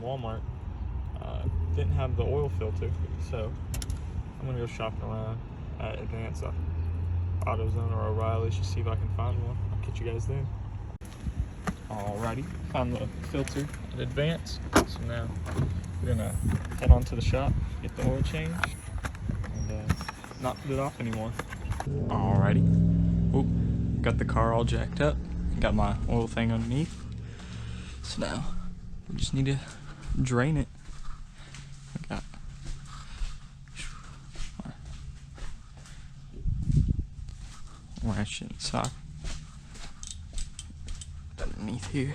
Walmart didn't have the oil filter, so I'm gonna go shopping around at Advance AutoZone or O'Reilly's to see if I can find one. I'll catch you guys then. Alrighty, found the filter at Advance, so now we're gonna head on to the shop, get the oil changed, and not put it off anymore. Alrighty, oop, got the car all jacked up, got my oil thing underneath, so now we just need to drain it. I got ratchet sock underneath here.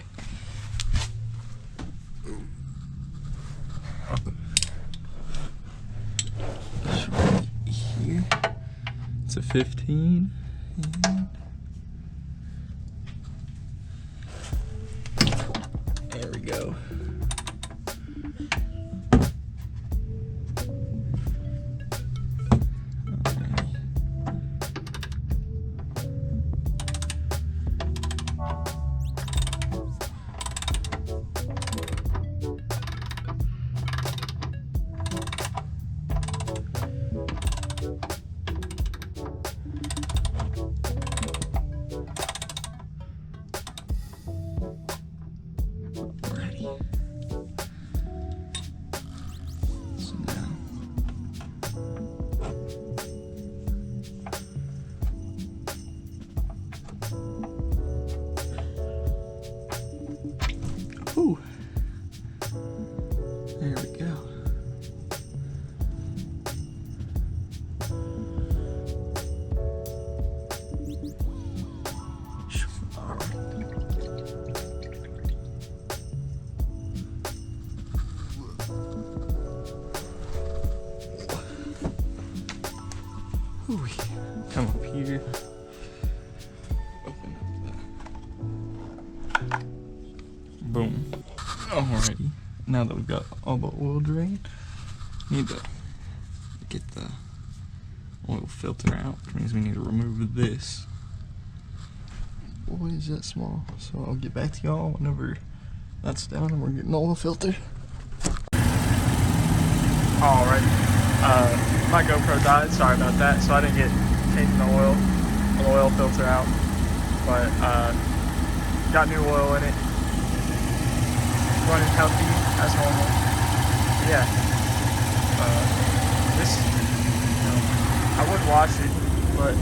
Right here, it's a 15, and there we go. Ooh. There we go. All right. Ooh. Come up here. Open up that. Boom. Alrighty, now that we've got all the oil drained, need to get the oil filter out, which means we need to remove this. Boy, is that small. So I'll get back to y'all whenever that's down and we're getting the oil filter. Alright, my GoPro died, sorry about that, so I didn't get taking the oil filter out, but got new oil in it. Running healthy as normal. Yeah. This, I would wash it, but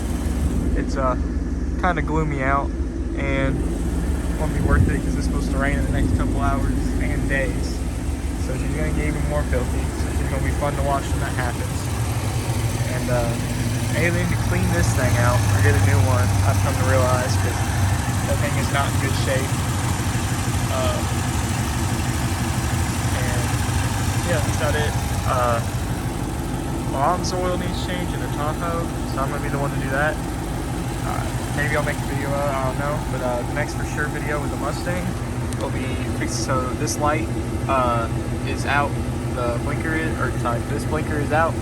it's kind of gloomy out, and it won't be worth it because it's supposed to rain in the next couple hours and days. So she's gonna get even more filthy. So she's gonna be fun to watch when that happens. And I either need to clean this thing out or get a new one. I've come to realize because that thing is not in good shape. Yeah, that's about it. Mom's oil needs changing in Tahoe, so I'm going to be the one to do that. Maybe I'll make a video, I don't know, but the next for sure video with the Mustang will be fixed. So this light is out, the blinker is, or sorry, this blinker is out,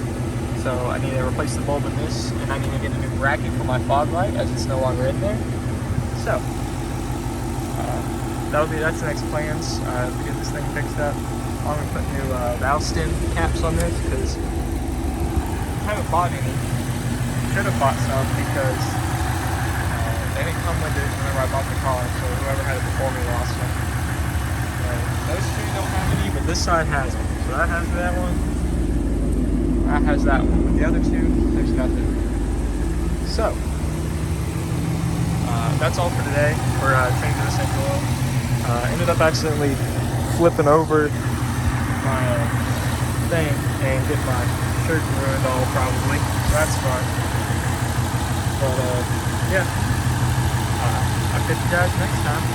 so I need to replace the bulb in this, and I need to get a new bracket for my fog light as it's no longer in there. So, that's the next plans, to get this thing fixed up. I'm going to put new valve stem caps on this because I haven't bought any. Should have bought some because they didn't come with it whenever I bought the car, so whoever had it before me lost them. Those two don't have any, but this side has them. So that has that one, that has that one. But the other two, there's nothing. So, that's all for today for changing this engine oil. Ended up accidentally flipping over my thing and get my shirt ruined all probably. So that's fun. But yeah, I'll catch you guys next time.